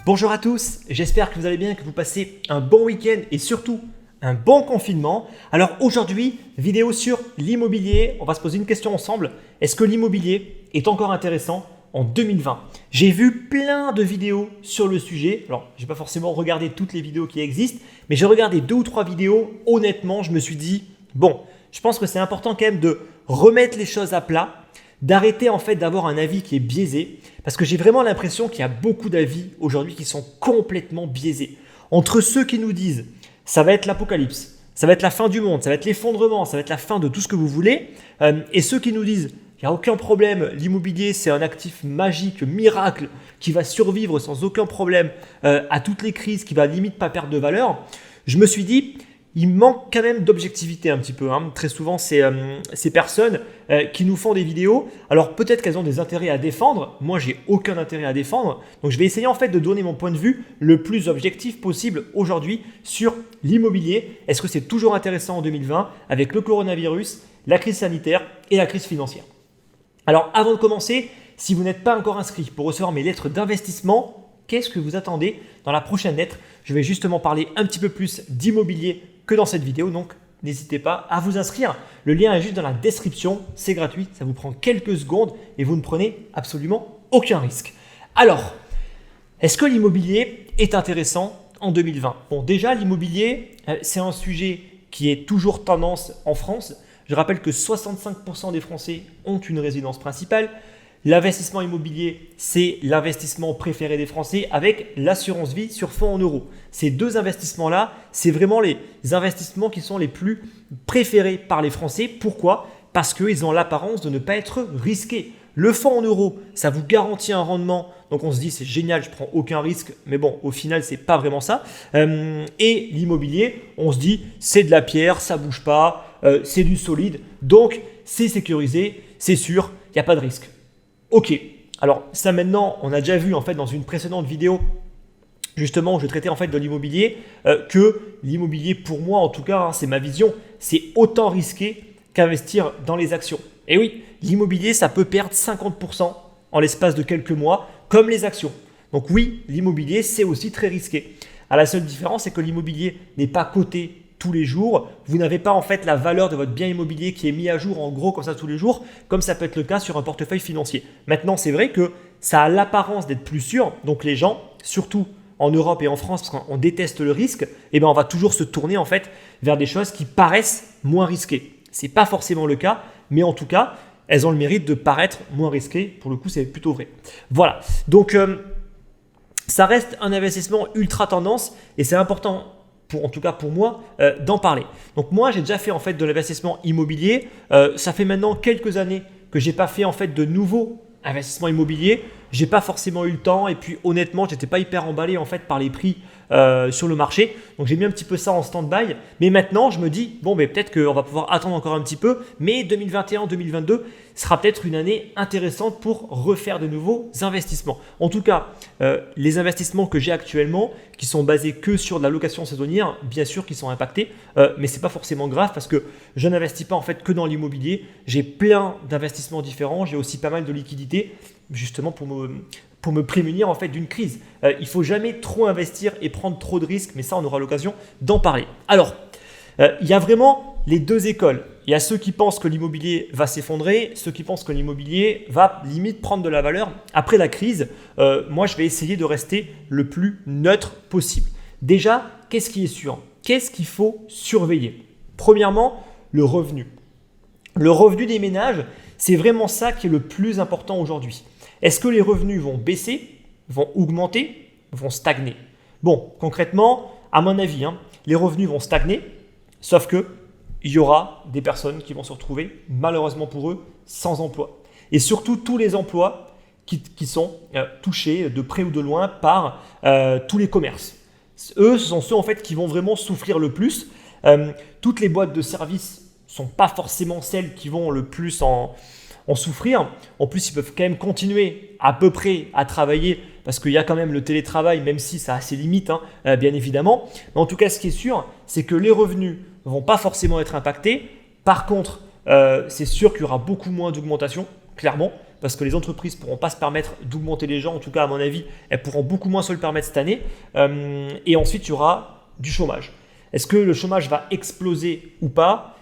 Bonjour à tous, j'espère que vous allez bien, que vous passez un bon week-end et surtout un bon confinement. Alors aujourd'hui, vidéo sur l'immobilier. On va se poser une question ensemble. Est-ce que l'immobilier est encore intéressant en 2020 ? J'ai vu plein de vidéos sur le sujet. Alors, je n'ai pas forcément regardé toutes les vidéos qui existent, mais j'ai regardé 2 ou 3 vidéos. Honnêtement, je me suis dit, bon, je pense que c'est important quand même de remettre les choses à plat, d'arrêter en fait d'avoir un avis qui est biaisé, parce que j'ai vraiment l'impression qu'il y a beaucoup d'avis aujourd'hui qui sont complètement biaisés. Entre ceux qui nous disent ça va être l'apocalypse, ça va être la fin du monde, ça va être l'effondrement, ça va être la fin de tout ce que vous voulez, et ceux qui nous disent il n'y a aucun problème, l'immobilier c'est un actif magique, miracle, qui va survivre sans aucun problème à toutes les crises, qui va limite pas perdre de valeur, je me suis dit il manque quand même d'objectivité un petit peu. Très souvent, ces personnes qui nous font des vidéos, alors peut-être qu'elles ont des intérêts à défendre. Moi, j'ai aucun intérêt à défendre. Donc, je vais essayer en fait de donner mon point de vue le plus objectif possible aujourd'hui sur l'immobilier. Est-ce que c'est toujours intéressant en 2020 avec le coronavirus, la crise sanitaire et la crise financière ? Alors, avant de commencer, si vous n'êtes pas encore inscrit pour recevoir mes lettres d'investissement, qu'est-ce que vous attendez dans la prochaine lettre ? Je vais justement parler un petit peu plus d'immobilier que dans cette vidéo, donc n'hésitez pas à vous inscrire. Le lien est juste dans la description, c'est gratuit, ça vous prend quelques secondes et vous ne prenez absolument aucun risque. Alors, est-ce que l'immobilier est intéressant en 2020 ? Bon, déjà, l'immobilier, c'est un sujet qui est toujours tendance en France. Je rappelle que 65% des Français ont une résidence principale. L'investissement immobilier, c'est l'investissement préféré des Français avec l'assurance vie sur fonds en euros. Ces 2 investissements-là, c'est vraiment les investissements qui sont les plus préférés par les Français. Pourquoi ? Parce qu'ils ont l'apparence de ne pas être risqués. Le fonds en euros, ça vous garantit un rendement. Donc on se dit c'est génial, je ne prends aucun risque. Mais bon, au final, ce n'est pas vraiment ça. Et l'immobilier, on se dit c'est de la pierre, ça ne bouge pas, c'est du solide. Donc c'est sécurisé, c'est sûr, il n'y a pas de risque. Ok, alors ça maintenant, on a déjà vu en fait dans une précédente vidéo, justement où je traitais en fait de l'immobilier, que l'immobilier pour moi en tout cas, c'est ma vision, c'est autant risqué qu'investir dans les actions. Et oui, l'immobilier ça peut perdre 50% en l'espace de quelques mois, comme les actions. Donc oui, l'immobilier c'est aussi très risqué. La seule différence c'est que l'immobilier n'est pas coté tous les jours, vous n'avez pas en fait la valeur de votre bien immobilier qui est mis à jour en gros comme ça tous les jours, comme ça peut être le cas sur un portefeuille financier. Maintenant, c'est vrai que ça a l'apparence d'être plus sûr, donc les gens, surtout en Europe et en France, parce qu'on déteste le risque, on va toujours se tourner en fait vers des choses qui paraissent moins risquées. Ce n'est pas forcément le cas, mais en tout cas, elles ont le mérite de paraître moins risquées. Pour le coup, c'est plutôt vrai. Voilà, donc ça reste un investissement ultra tendance et c'est important en tout cas pour moi, d'en parler. Donc moi, j'ai déjà fait en fait de l'investissement immobilier. Ça fait maintenant quelques années que je n'ai pas fait en fait de nouveaux investissements immobiliers. Je n'ai pas forcément eu le temps et puis honnêtement, je n'étais pas hyper emballé en fait par les prix sur le marché. Donc j'ai mis un petit peu ça en stand-by. Mais maintenant, je me dis, bon, mais peut-être qu'on va pouvoir attendre encore un petit peu. Mais 2021-2022 sera peut-être une année intéressante pour refaire de nouveaux investissements. En tout cas, les investissements que j'ai actuellement, qui sont basés que sur de la location saisonnière, bien sûr qu'ils sont impactés, mais ce n'est pas forcément grave parce que je n'investis pas en fait que dans l'immobilier. J'ai plein d'investissements différents, j'ai aussi pas mal de liquidités justement pour me prémunir en fait d'une crise. Il ne faut jamais trop investir et prendre trop de risques, mais ça on aura l'occasion d'en parler. Alors, il y a vraiment les 2 écoles. Il y a ceux qui pensent que l'immobilier va s'effondrer, ceux qui pensent que l'immobilier va limite prendre de la valeur après la crise. Moi, je vais essayer de rester le plus neutre possible. Déjà, qu'est-ce qui est sûr ? Qu'est-ce qu'il faut surveiller ? Premièrement, le revenu. Le revenu des ménages, c'est vraiment ça qui est le plus important aujourd'hui. Est-ce que les revenus vont baisser, vont augmenter, vont stagner ? Bon, concrètement, à mon avis, les revenus vont stagner, sauf que il y aura des personnes qui vont se retrouver, malheureusement pour eux, sans emploi. Et surtout, tous les emplois qui sont touchés de près ou de loin par tous les commerces. Eux, ce sont ceux en fait qui vont vraiment souffrir le plus. Toutes les boîtes de services ne sont pas forcément celles qui vont le plus en souffrir. En plus, ils peuvent quand même continuer à peu près à travailler parce qu'il y a quand même le télétravail, même si ça a ses limites, bien évidemment. Mais en tout cas, ce qui est sûr, c'est que les revenus ne vont pas forcément être impactés. Par contre, c'est sûr qu'il y aura beaucoup moins d'augmentation, clairement, parce que les entreprises ne pourront pas se permettre d'augmenter les gens. En tout cas, à mon avis, elles pourront beaucoup moins se le permettre cette année. Et ensuite, il y aura du chômage. Est-ce que le chômage va exploser ou pas?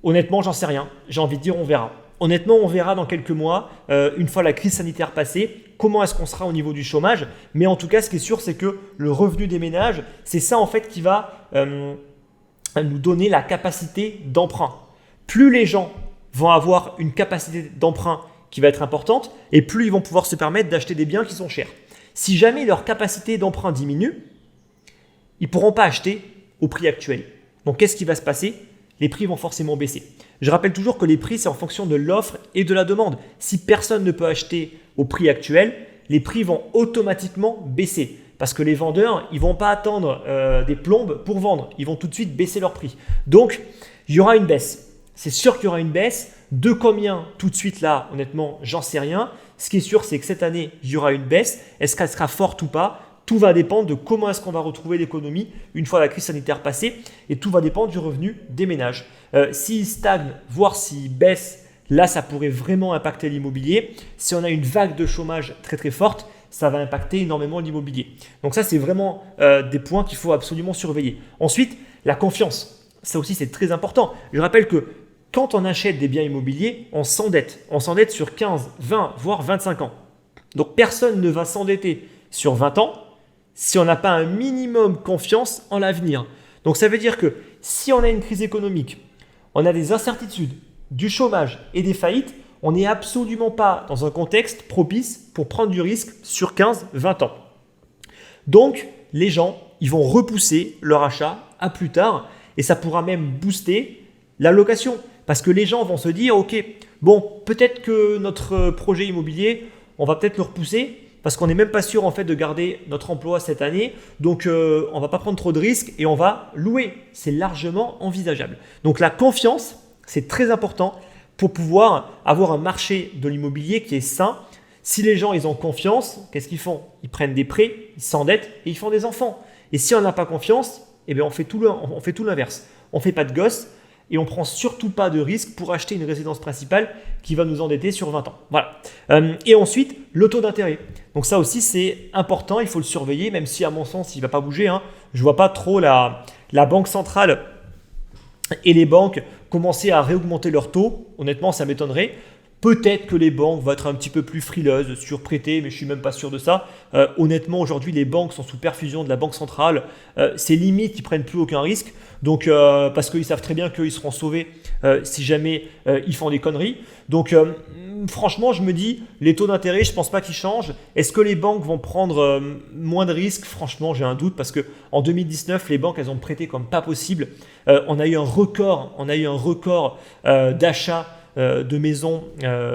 Honnêtement, j'en sais rien. J'ai envie de dire, on verra. Honnêtement, on verra dans quelques mois, une fois la crise sanitaire passée, comment est-ce qu'on sera au niveau du chômage. Mais en tout cas, ce qui est sûr, c'est que le revenu des ménages, c'est ça en fait qui va nous donner la capacité d'emprunt. Plus les gens vont avoir une capacité d'emprunt qui va être importante, et plus ils vont pouvoir se permettre d'acheter des biens qui sont chers. Si jamais leur capacité d'emprunt diminue, ils ne pourront pas acheter au prix actuel. Donc, qu'est-ce qui va se passer? Les prix vont forcément baisser. Je rappelle toujours que les prix, c'est en fonction de l'offre et de la demande. Si personne ne peut acheter au prix actuel, les prix vont automatiquement baisser. Parce que les vendeurs, ils ne vont pas attendre des plombes pour vendre. Ils vont tout de suite baisser leur prix. Donc, il y aura une baisse. C'est sûr qu'il y aura une baisse. De combien tout de suite là, honnêtement, j'en sais rien. Ce qui est sûr, c'est que cette année, il y aura une baisse. Est-ce qu'elle sera forte ou pas? Tout va dépendre de comment est-ce qu'on va retrouver l'économie une fois la crise sanitaire passée, et tout va dépendre du revenu des ménages. S'il stagne, voire s'il baisse, là, ça pourrait vraiment impacter l'immobilier. Si on a une vague de chômage très très forte, ça va impacter énormément l'immobilier. Donc ça, c'est vraiment des points qu'il faut absolument surveiller. Ensuite, la confiance. Ça aussi, c'est très important. Je rappelle que quand on achète des biens immobiliers, on s'endette. On s'endette sur 15, 20, voire 25 ans. Donc personne ne va s'endetter sur 20 ans si on n'a pas un minimum confiance en l'avenir. Donc ça veut dire que si on a une crise économique, on a des incertitudes, du chômage et des faillites, on n'est absolument pas dans un contexte propice pour prendre du risque sur 15, 20 ans. Donc les gens, ils vont repousser leur achat à plus tard, et ça pourra même booster la location. Parce que les gens vont se dire, ok, bon, peut-être que notre projet immobilier, on va peut-être le repousser, parce qu'on n'est même pas sûr en fait de garder notre emploi cette année. Donc, on ne va pas prendre trop de risques et on va louer. C'est largement envisageable. Donc, la confiance, c'est très important pour pouvoir avoir un marché de l'immobilier qui est sain. Si les gens ils ont confiance, qu'est-ce qu'ils font? Ils prennent des prêts, ils s'endettent et ils font des enfants. Et si on n'a pas confiance, eh bien, on fait tout l'inverse. On ne fait pas de gosses. Et on ne prend surtout pas de risque pour acheter une résidence principale qui va nous endetter sur 20 ans. Voilà. Et ensuite, le taux d'intérêt. Donc ça aussi, c'est important, il faut le surveiller, même si à mon sens, il ne va pas bouger. Je ne vois pas trop la Banque centrale et les banques commencer à réaugmenter leurs taux. Honnêtement, ça m'étonnerait. Peut-être que les banques vont être un petit peu plus frileuses sur prêter, mais je ne suis même pas sûr de ça. Honnêtement, aujourd'hui, les banques sont sous perfusion de la Banque centrale. C'est limite qu'ils ne prennent plus aucun risque. Donc, parce qu'ils savent très bien qu'ils seront sauvés si jamais ils font des conneries. Donc, franchement, je me dis, les taux d'intérêt, je ne pense pas qu'ils changent. Est-ce que les banques vont prendre moins de risques? Franchement, j'ai un doute parce qu'en 2019, les banques, elles ont prêté comme pas possible. On a eu un record d'achat de maisons,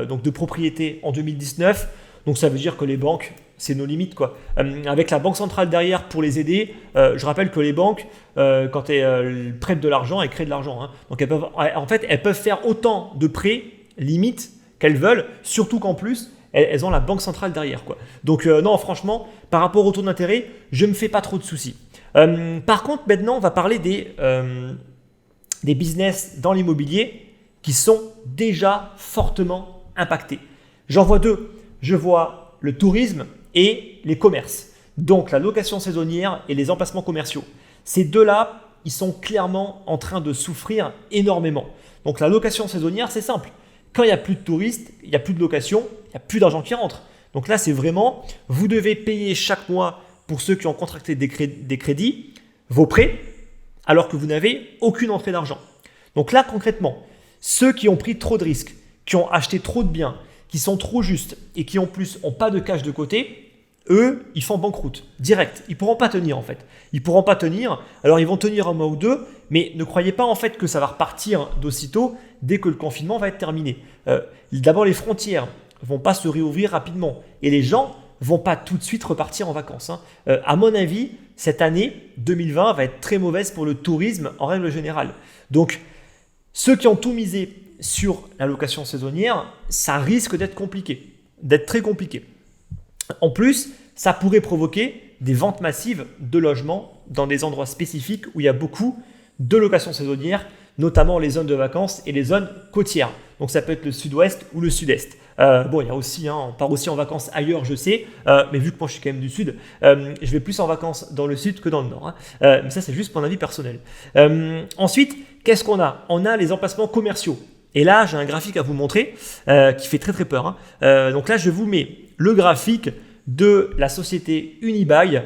donc de propriétés en 2019. Donc ça veut dire que les banques, c'est nos limites, quoi. Avec la Banque centrale derrière pour les aider, je rappelle que les banques, quand elles prêtent de l'argent, elles créent de l'argent. Donc elles peuvent faire autant de prêts, limite, qu'elles veulent, surtout qu'en plus, elles ont la Banque centrale derrière, quoi. Donc non, franchement, par rapport au taux d'intérêt, je ne me fais pas trop de soucis. Par contre, maintenant, on va parler des business dans l'immobilier qui sont déjà fortement impactés. J'en vois deux. Je vois le tourisme et les commerces. Donc la location saisonnière et les emplacements commerciaux. Ces deux-là, ils sont clairement en train de souffrir énormément. Donc la location saisonnière, c'est simple. Quand il n'y a plus de touristes, il n'y a plus de location, il n'y a plus d'argent qui rentre. Donc là, c'est vraiment, vous devez payer chaque mois, pour ceux qui ont contracté des crédits, vos prêts, alors que vous n'avez aucune entrée d'argent. Donc là, concrètement, ceux qui ont pris trop de risques, qui ont acheté trop de biens, qui sont trop justes et qui en plus n'ont pas de cash de côté, eux, ils font banqueroute, direct. Ils ne pourront pas tenir en fait. Ils ne pourront pas tenir, alors ils vont tenir un mois ou deux, mais ne croyez pas en fait que ça va repartir d'aussitôt dès que le confinement va être terminé. D'abord, les frontières ne vont pas se réouvrir rapidement et les gens ne vont pas tout de suite repartir en vacances. À mon avis, cette année 2020 va être très mauvaise pour le tourisme en règle générale. Donc, ceux qui ont tout misé sur la location saisonnière, ça risque d'être compliqué, d'être très compliqué. En plus, ça pourrait provoquer des ventes massives de logements dans des endroits spécifiques où il y a beaucoup de location saisonnière, notamment les zones de vacances et les zones côtières. Donc ça peut être le sud-ouest ou le sud-est. Bon, il y a aussi, on part aussi en vacances ailleurs, je sais, mais vu que moi je suis quand même du sud, je vais plus en vacances dans le sud que dans le nord. Mais ça, c'est juste mon avis personnel. Ensuite, qu'est-ce qu'on a? On a les emplacements commerciaux. Et là, j'ai un graphique à vous montrer qui fait très très peur. Donc là, je vous mets le graphique de la société Unibail,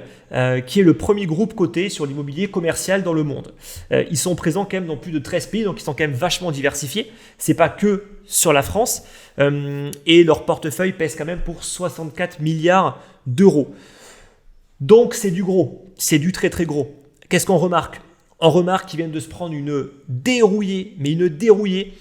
qui est le premier groupe coté sur l'immobilier commercial dans le monde. Ils sont présents quand même dans plus de 13 pays, donc ils sont quand même vachement diversifiés. C'est pas que sur la France. Et leur portefeuille pèse quand même pour 64 milliards d'euros. Donc c'est du gros, c'est du très très gros. Qu'est-ce qu'on remarque? On remarque qu'ils viennent de se prendre une dérouillée, mais une dérouillée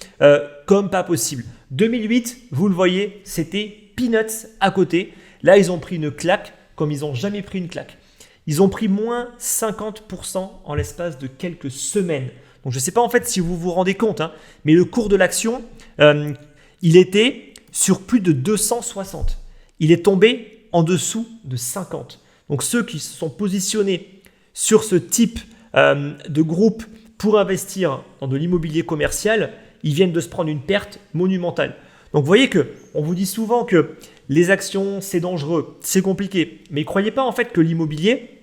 comme pas possible. 2008, vous le voyez, c'était peanuts à côté. Là, ils ont pris une claque comme ils n'ont jamais pris une claque. Ils ont pris moins 50% en l'espace de quelques semaines. Donc, je ne sais pas en fait si vous vous rendez compte, mais le cours de l'action, il était sur plus de 260. Il est tombé en dessous de 50. Donc, ceux qui se sont positionnés sur ce type de groupe pour investir dans de l'immobilier commercial, ils viennent de se prendre une perte monumentale. Donc, vous voyez qu'on vous dit souvent que les actions, c'est dangereux, c'est compliqué. Mais ne croyez pas en fait que l'immobilier,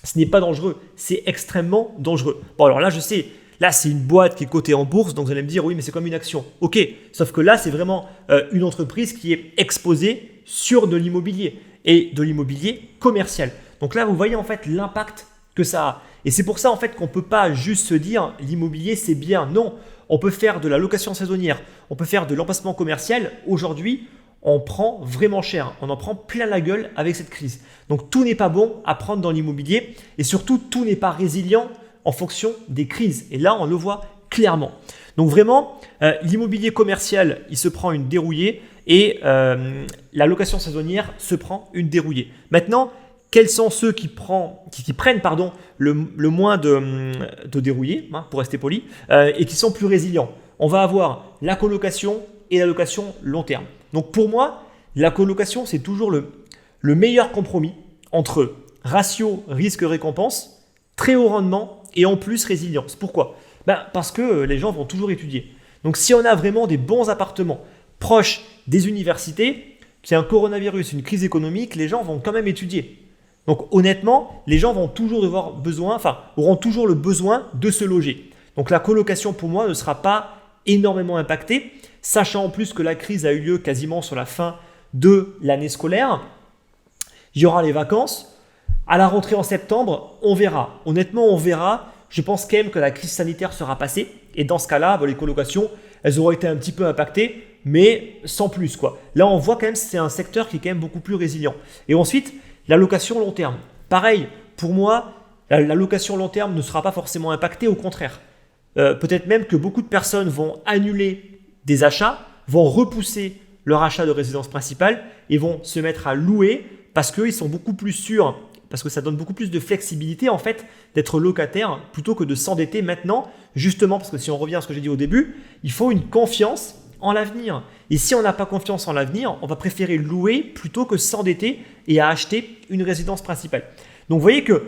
ce n'est pas dangereux. C'est extrêmement dangereux. Bon, alors là, je sais, là, c'est une boîte qui est cotée en bourse. Donc, vous allez me dire, oui, mais c'est comme une action. OK, sauf que là, c'est vraiment une entreprise qui est exposée sur de l'immobilier et de l'immobilier commercial. Donc là, vous voyez en fait l'impact que ça a. Et c'est pour ça en fait qu'on ne peut pas juste se dire l'immobilier, c'est bien. Non, on peut faire de la location saisonnière, on peut faire de l'emplacement commercial. Aujourd'hui, on prend vraiment cher, on en prend plein la gueule avec cette crise. Donc tout n'est pas bon à prendre dans l'immobilier et surtout tout n'est pas résilient en fonction des crises. Et là, on le voit clairement. Donc vraiment, l'immobilier commercial, il se prend une dérouillée et la location saisonnière se prend une dérouillée. Maintenant, quels sont ceux qui prennent le moins de dérouillés, pour rester poli, et qui sont plus résilients? On va avoir la colocation et la location long terme. Donc pour moi, la colocation, c'est toujours le meilleur compromis entre ratio risque-récompense, très haut rendement et en plus résilience. Pourquoi? Parce que les gens vont toujours étudier. Donc si on a vraiment des bons appartements proches des universités, qu'il y a un coronavirus, une crise économique, les gens vont quand même étudier. Donc honnêtement, les gens auront toujours le besoin de se loger. Donc la colocation pour moi ne sera pas énormément impactée, sachant en plus que la crise a eu lieu quasiment sur la fin de l'année scolaire. Il y aura les vacances. À la rentrée en septembre, on verra. Honnêtement, on verra. Je pense quand même que la crise sanitaire sera passée. Et dans ce cas-là, les colocations, elles auront été un petit peu impactées, mais sans plus, quoi. Là, on voit quand même que c'est un secteur qui est quand même beaucoup plus résilient. Et ensuite, la location long terme. Pareil, pour moi, la location long terme ne sera pas forcément impactée, au contraire. Peut-être même que beaucoup de personnes vont annuler des achats, vont repousser leur achat de résidence principale et vont se mettre à louer parce qu'ils sont beaucoup plus sûrs, parce que ça donne beaucoup plus de flexibilité en fait d'être locataire plutôt que de s'endetter maintenant, justement parce que si on revient à ce que j'ai dit au début, il faut une confiance en l'avenir. Et si on n'a pas confiance en l'avenir, on va préférer louer plutôt que s'endetter et à acheter une résidence principale. Donc vous voyez que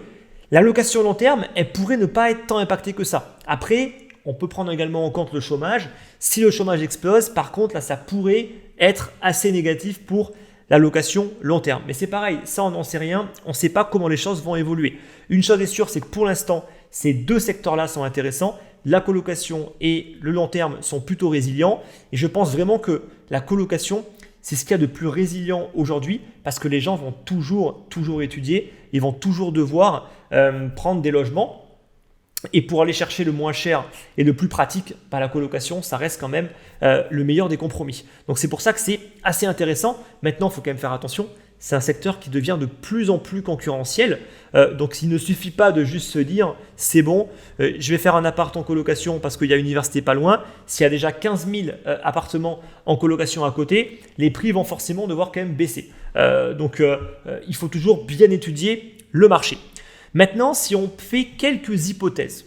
la location long terme, elle pourrait ne pas être tant impactée que ça. Après, on peut prendre également en compte le chômage. Si le chômage explose, par contre, là, ça pourrait être assez négatif pour la location long terme. Mais c'est pareil, ça, on n'en sait rien. On ne sait pas comment les choses vont évoluer. Une chose est sûre, c'est que pour l'instant, ces deux secteurs-là sont intéressants. La colocation et le long terme sont plutôt résilients. Et je pense vraiment que la colocation, c'est ce qu'il y a de plus résilient aujourd'hui parce que les gens vont toujours étudier. Ils vont toujours devoir prendre des logements. Et pour aller chercher le moins cher et le plus pratique, la colocation, ça reste quand même le meilleur des compromis. Donc c'est pour ça que c'est assez intéressant. Maintenant, il faut quand même faire attention. C'est un secteur qui devient de plus en plus concurrentiel. Donc il ne suffit pas de juste se dire c'est bon, je vais faire un appart en colocation parce qu'il y a une université pas loin. S'il y a déjà 15 000 appartements en colocation à côté, les prix vont forcément devoir quand même baisser. Donc il faut toujours bien étudier le marché. Maintenant, si on fait quelques hypothèses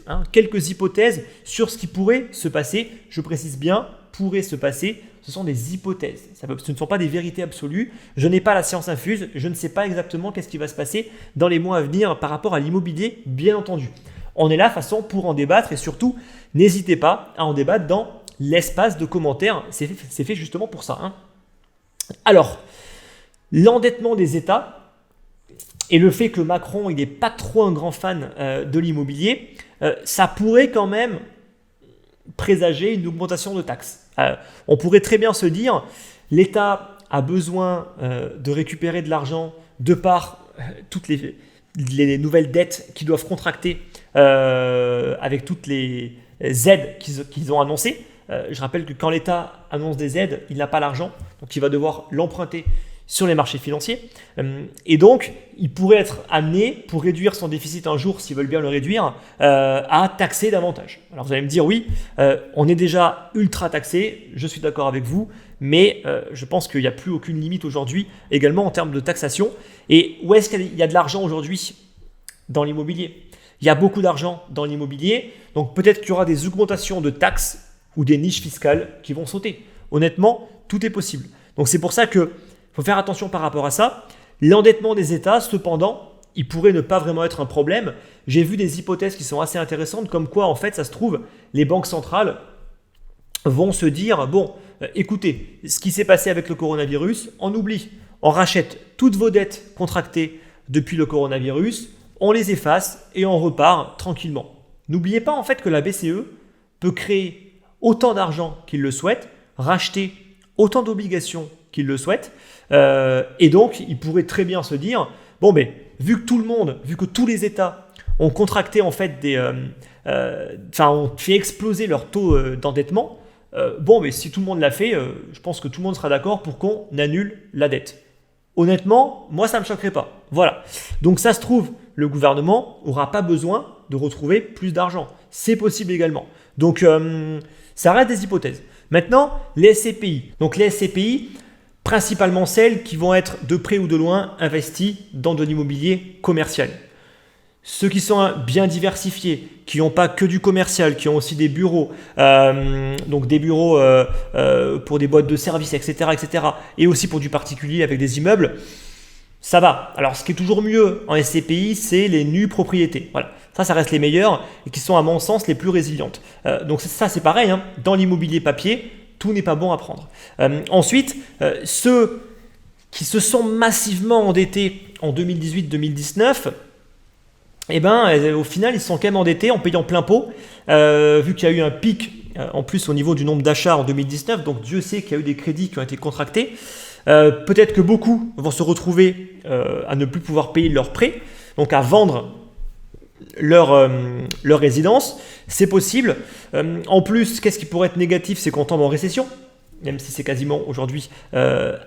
sur ce qui pourrait se passer, je précise bien, pourrait se passer, ce sont des hypothèses. Ce ne sont pas des vérités absolues. Je n'ai pas la science infuse, je ne sais pas exactement qu'est-ce qui va se passer dans les mois à venir par rapport à l'immobilier, bien entendu. On est là, de toute façon, pour en débattre et surtout, n'hésitez pas à en débattre dans l'espace de commentaires. C'est fait justement pour ça, hein. Alors, l'endettement des États et le fait que Macron il n'est pas trop un grand fan de l'immobilier, ça pourrait quand même présager une augmentation de taxes. On pourrait très bien se dire, l'État a besoin de récupérer de l'argent de par toutes les nouvelles dettes qu'ils doivent contracter avec toutes les aides qu'ils ont annoncées. Je rappelle que quand l'État annonce des aides, il n'a pas l'argent, donc il va devoir l'emprunter sur les marchés financiers. Et donc, il pourrait être amené, pour réduire son déficit un jour, s'ils veulent bien le réduire, à taxer davantage. Alors vous allez me dire, oui, on est déjà ultra taxé, je suis d'accord avec vous, mais je pense qu'il n'y a plus aucune limite aujourd'hui, également en termes de taxation. Et où est-ce qu'il y a de l'argent aujourd'hui dans l'immobilier? Il y a beaucoup d'argent dans l'immobilier, donc peut-être qu'il y aura des augmentations de taxes ou des niches fiscales qui vont sauter. Honnêtement, tout est possible. Donc c'est pour ça qu'il faut faire attention par rapport à ça. L'endettement des États, cependant, il pourrait ne pas vraiment être un problème. J'ai vu des hypothèses qui sont assez intéressantes, comme quoi, en fait, ça se trouve, les banques centrales vont se dire, bon, écoutez, ce qui s'est passé avec le coronavirus, on oublie. On rachète toutes vos dettes contractées depuis le coronavirus, on les efface et on repart tranquillement. N'oubliez pas, en fait, que la BCE peut créer autant d'argent qu'il le souhaite, racheter autant d'obligations qu'il le souhaite, et donc il pourrait très bien se dire, bon ben, vu que tous les États ont contracté en fait ont fait exploser leur taux d'endettement, bon mais si tout le monde l'a fait, je pense que tout le monde sera d'accord pour qu'on annule la dette. Honnêtement, moi ça ne me choquerait pas. Voilà. Donc ça se trouve, le gouvernement n'aura pas besoin de retrouver plus d'argent. C'est possible également. Donc ça reste des hypothèses. Maintenant, les SCPI. Donc les SCPI, principalement celles qui vont être de près ou de loin investies dans de l'immobilier commercial. Ceux qui sont bien diversifiés, qui n'ont pas que du commercial, qui ont aussi des bureaux, donc des bureaux pour des boîtes de services, etc., et aussi pour du particulier avec des immeubles, ça va. Alors, ce qui est toujours mieux en SCPI, c'est les nues propriétés. Voilà. Ça reste les meilleurs et qui sont, à mon sens, les plus résilientes. Donc ça, c'est pareil, hein. Dans l'immobilier papier, tout n'est pas bon à prendre. Ensuite, ceux qui se sont massivement endettés en 2018-2019, au final, ils se sont quand même endettés en payant plein pot, vu qu'il y a eu un pic en plus au niveau du nombre d'achats en 2019. Donc, Dieu sait qu'il y a eu des crédits qui ont été contractés. Peut-être que beaucoup vont se retrouver à ne plus pouvoir payer leurs prêts, donc à vendre leur résidence. C'est possible. En plus, qu'est-ce qui pourrait être négatif, c'est qu'on tombe en récession, même si c'est quasiment aujourd'hui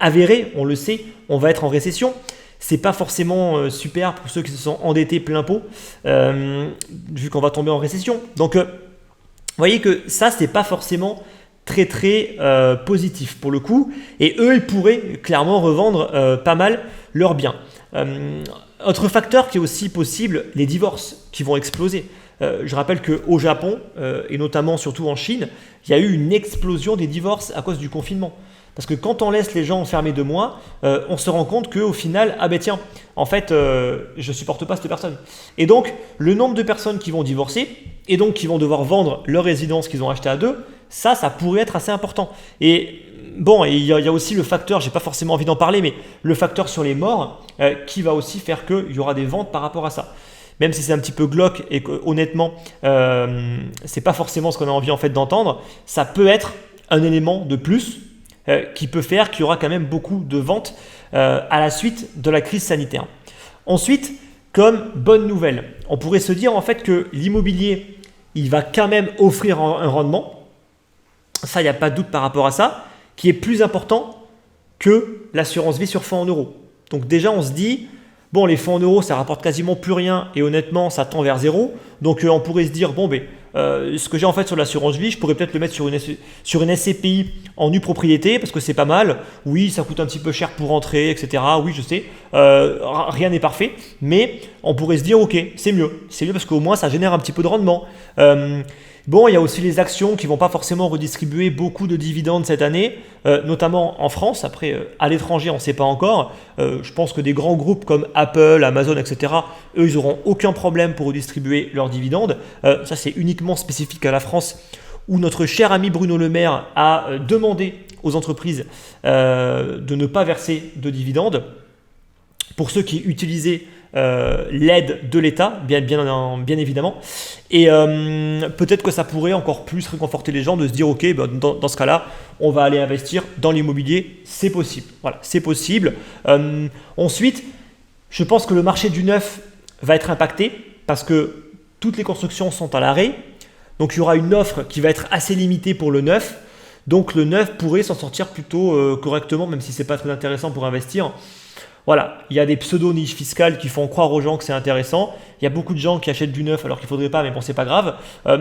avéré, on le sait, on va être en récession. C'est pas forcément super pour ceux qui se sont endettés plein pot, vu qu'on va tomber en récession. Donc, vous voyez que ça, c'est pas forcément très positif pour le coup, et eux, ils pourraient clairement revendre pas mal leurs biens. Autre facteur qui est aussi possible, les divorces qui vont exploser. Je rappelle qu'au Japon, et notamment surtout en Chine, il y a eu une explosion des divorces à cause du confinement. Parce que quand on laisse les gens enfermés 2 mois, on se rend compte qu'au final, je ne supporte pas cette personne. Et donc, le nombre de personnes qui vont divorcer, et donc qui vont devoir vendre leur résidence qu'ils ont achetée à 2, ça pourrait être assez important. Et bon, il y a aussi le facteur, je n'ai pas forcément envie d'en parler, mais le facteur sur les morts qui va aussi faire qu'il y aura des ventes par rapport à ça. Même si c'est un petit peu glauque et que honnêtement, c'est pas forcément ce qu'on a envie en fait d'entendre, ça peut être un élément de plus qui peut faire qu'il y aura quand même beaucoup de ventes à la suite de la crise sanitaire. Ensuite, comme bonne nouvelle, on pourrait se dire en fait que l'immobilier, il va quand même offrir un rendement, ça il n'y a pas de doute par rapport à ça, qui est plus important que l'assurance vie sur fonds en euros. Donc déjà on se dit, bon les fonds en euros ça rapporte quasiment plus rien et honnêtement ça tend vers zéro, donc on pourrait se dire bon ce que j'ai en fait sur l'assurance vie, je pourrais peut-être le mettre sur une SCPI en nue propriété parce que c'est pas mal, oui ça coûte un petit peu cher pour rentrer, etc. Oui je sais, rien n'est parfait, mais on pourrait se dire ok c'est mieux parce qu'au moins ça génère un petit peu de rendement. Bon, il y a aussi les actions qui ne vont pas forcément redistribuer beaucoup de dividendes cette année, notamment en France. Après, à l'étranger, on ne sait pas encore. Je pense que des grands groupes comme Apple, Amazon, etc., eux, ils n'auront aucun problème pour redistribuer leurs dividendes. Ça, c'est uniquement spécifique à la France, où notre cher ami Bruno Le Maire a demandé aux entreprises de ne pas verser de dividendes. Pour ceux qui utilisaient l'aide de l'État, bien évidemment. Et peut-être que ça pourrait encore plus réconforter les gens de se dire, ok, dans ce cas-là, on va aller investir dans l'immobilier, c'est possible. Voilà, c'est possible. Ensuite, je pense que le marché du neuf va être impacté parce que toutes les constructions sont à l'arrêt. Donc, il y aura une offre qui va être assez limitée pour le neuf. Donc, le neuf pourrait s'en sortir plutôt correctement, même si ce n'est pas très intéressant pour investir. Voilà, il y a des pseudo-niches fiscales qui font croire aux gens que c'est intéressant. Il y a beaucoup de gens qui achètent du neuf alors qu'il ne faudrait pas, mais bon, c'est pas grave.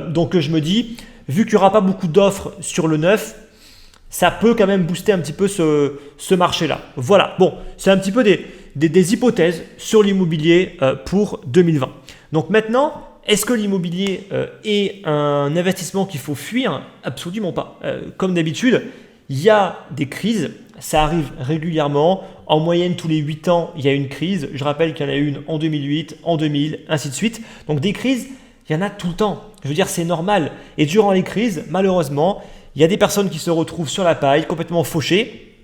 Donc je me dis, vu qu'il n'y aura pas beaucoup d'offres sur le neuf, ça peut quand même booster un petit peu ce marché-là. Voilà, bon, c'est un petit peu des hypothèses sur l'immobilier pour 2020. Donc maintenant, est-ce que l'immobilier est un investissement qu'il faut fuir? Absolument pas. Comme d'habitude, il y a des crises, ça arrive régulièrement. En moyenne, tous les 8 ans, il y a une crise. Je rappelle qu'il y en a une en 2008, en 2000, ainsi de suite. Donc des crises, il y en a tout le temps. Je veux dire, c'est normal. Et durant les crises, malheureusement, il y a des personnes qui se retrouvent sur la paille, complètement fauchées,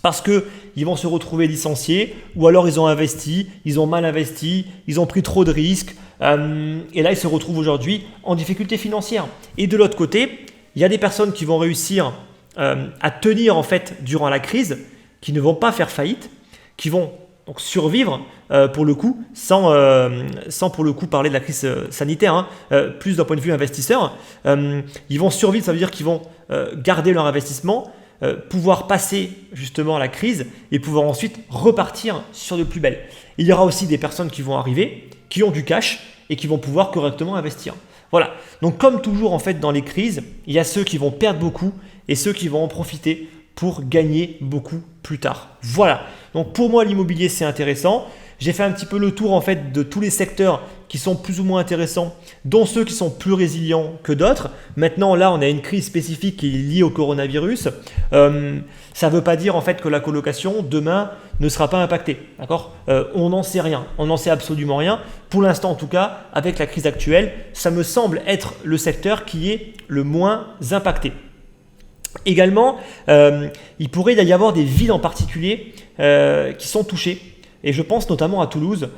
parce qu'ils vont se retrouver licenciés, ou alors ils ont investi, ils ont mal investi, ils ont pris trop de risques, et là, ils se retrouvent aujourd'hui en difficulté financière. Et de l'autre côté, il y a des personnes qui vont réussir à tenir en fait durant la crise, qui ne vont pas faire faillite, qui vont donc survivre pour le coup, sans pour le coup parler de la crise sanitaire, plus d'un point de vue investisseur. Ils vont survivre, ça veut dire qu'ils vont garder leur investissement, pouvoir passer justement la crise et pouvoir ensuite repartir sur de plus belles. Il y aura aussi des personnes qui vont arriver, qui ont du cash et qui vont pouvoir correctement investir. Voilà, donc comme toujours en fait dans les crises, il y a ceux qui vont perdre beaucoup et ceux qui vont en profiter pour gagner beaucoup plus tard. Voilà, donc pour moi l'immobilier c'est intéressant. J'ai fait un petit peu le tour en fait de tous les secteurs qui sont plus ou moins intéressants, dont ceux qui sont plus résilients que d'autres. Maintenant là on a une crise spécifique qui est liée au coronavirus. Ça ne veut pas dire en fait que la colocation demain ne sera pas impactée. D'accord, on n'en sait rien, on n'en sait absolument rien. Pour l'instant en tout cas, avec la crise actuelle, ça me semble être le secteur qui est le moins impacté. Également, il pourrait y avoir des villes en particulier qui sont touchées. Et je pense notamment à Toulouse.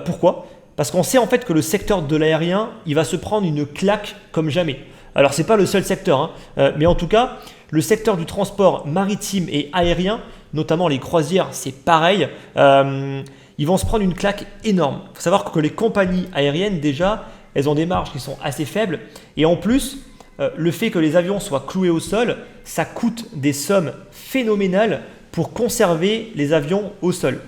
Pourquoi ? Parce qu'on sait en fait que le secteur de l'aérien, il va se prendre une claque comme jamais. Alors, ce n'est pas le seul secteur, mais en tout cas, le secteur du transport maritime et aérien, notamment les croisières, c'est pareil. Ils vont se prendre une claque énorme. Il faut savoir que les compagnies aériennes, déjà, elles ont des marges qui sont assez faibles. Et en plus, le fait que les avions soient cloués au sol, ça coûte des sommes phénoménales pour conserver les avions au sol.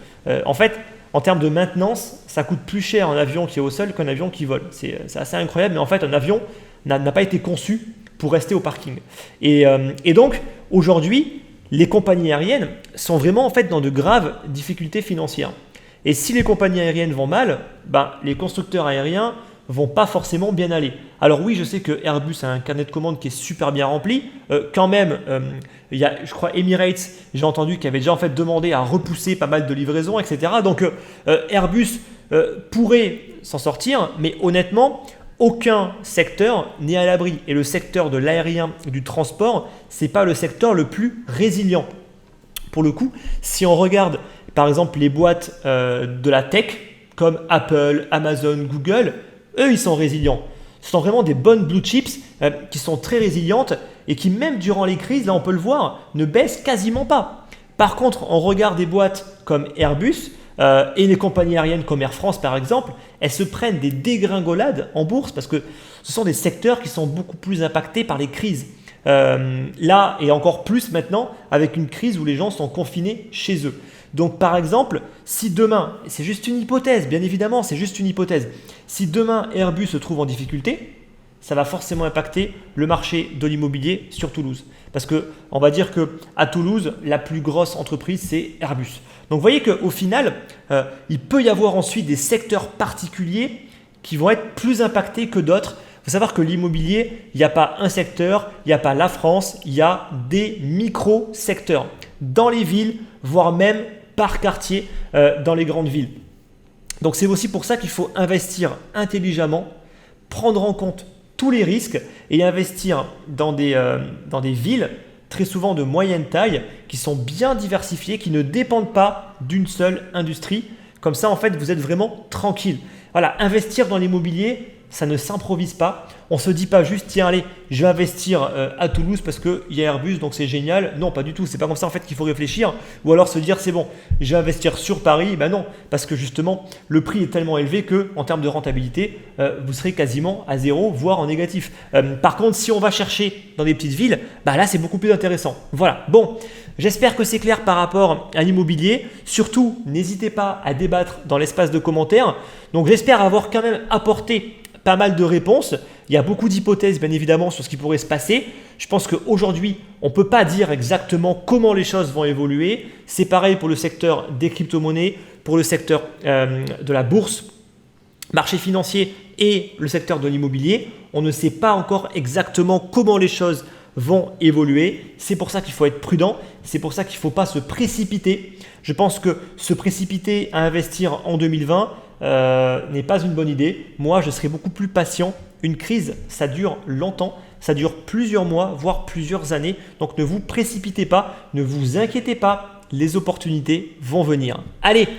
En fait, en termes de maintenance, ça coûte plus cher un avion qui est au sol qu'un avion qui vole. C'est assez incroyable, mais en fait, un avion n'a pas été conçu pour rester au parking. Et donc, aujourd'hui, les compagnies aériennes sont vraiment en fait dans de graves difficultés financières. Et si les compagnies aériennes vont mal, les constructeurs aériens vont pas forcément bien aller. Alors oui, je sais que Airbus a un carnet de commandes qui est super bien rempli. Quand même, il y a, je crois, Emirates, j'ai entendu qu'il avait déjà en fait demandé à repousser pas mal de livraisons, etc. Donc Airbus pourrait s'en sortir, mais honnêtement, aucun secteur n'est à l'abri. Et le secteur de l'aérien et du transport, c'est pas le secteur le plus résilient. Pour le coup, si on regarde par exemple les boîtes de la tech, comme Apple, Amazon, Google, eux, ils sont résilients. Ce sont vraiment des bonnes blue chips qui sont très résilientes et qui, même durant les crises, là on peut le voir, ne baissent quasiment pas. Par contre, on regarde des boîtes comme Airbus et les compagnies aériennes comme Air France par exemple, elles se prennent des dégringolades en bourse parce que ce sont des secteurs qui sont beaucoup plus impactés par les crises. Là et encore plus maintenant avec une crise où les gens sont confinés chez eux. Donc par exemple, si demain, c'est juste une hypothèse, bien évidemment, c'est juste une hypothèse, si demain Airbus se trouve en difficulté, ça va forcément impacter le marché de l'immobilier sur Toulouse. Parce qu'on va dire qu'à Toulouse, la plus grosse entreprise, c'est Airbus. Donc vous voyez qu'au final, il peut y avoir ensuite des secteurs particuliers qui vont être plus impactés que d'autres. Il faut savoir que l'immobilier, il n'y a pas un secteur, il n'y a pas la France, il y a des micro-secteurs dans les villes, voire même par quartier dans les grandes villes. Donc c'est aussi pour ça qu'il faut investir intelligemment, prendre en compte tous les risques et investir dans des villes très souvent de moyenne taille qui sont bien diversifiées, qui ne dépendent pas d'une seule industrie. Comme ça, en fait, vous êtes vraiment tranquille. Voilà, investir dans l'immobilier, ça ne s'improvise pas. On ne se dit pas juste, tiens, allez, je vais investir à Toulouse parce qu'il y a Airbus, donc c'est génial. Non, pas du tout. C'est pas comme ça en fait qu'il faut réfléchir. Ou alors se dire, c'est bon, je vais investir sur Paris. Ben non, parce que justement, le prix est tellement élevé qu'en termes de rentabilité, vous serez quasiment à zéro, voire en négatif. Par contre, si on va chercher dans des petites villes, bah là, c'est beaucoup plus intéressant. Voilà. Bon, j'espère que c'est clair par rapport à l'immobilier. Surtout, n'hésitez pas à débattre dans l'espace de commentaires. Donc, j'espère avoir quand même apporté pas mal de réponses. Il y a beaucoup d'hypothèses, bien évidemment, sur ce qui pourrait se passer. Je pense qu'aujourd'hui, on ne peut pas dire exactement comment les choses vont évoluer. C'est pareil pour le secteur des crypto-monnaies, pour le secteur de la bourse, marché financier et le secteur de l'immobilier. On ne sait pas encore exactement comment les choses vont évoluer. C'est pour ça qu'il faut être prudent. C'est pour ça qu'il ne faut pas se précipiter. Je pense que se précipiter à investir en 2020 n'est pas une bonne idée. Moi, je serais beaucoup plus patient. Une crise, ça dure longtemps, ça dure plusieurs mois, voire plusieurs années. Donc, ne vous précipitez pas, ne vous inquiétez pas, les opportunités vont venir. Allez,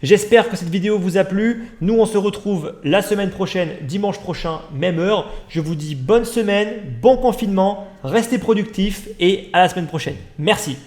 j'espère que cette vidéo vous a plu. Nous, on se retrouve la semaine prochaine, dimanche prochain, même heure. Je vous dis bonne semaine, bon confinement, restez productifs et à la semaine prochaine. Merci.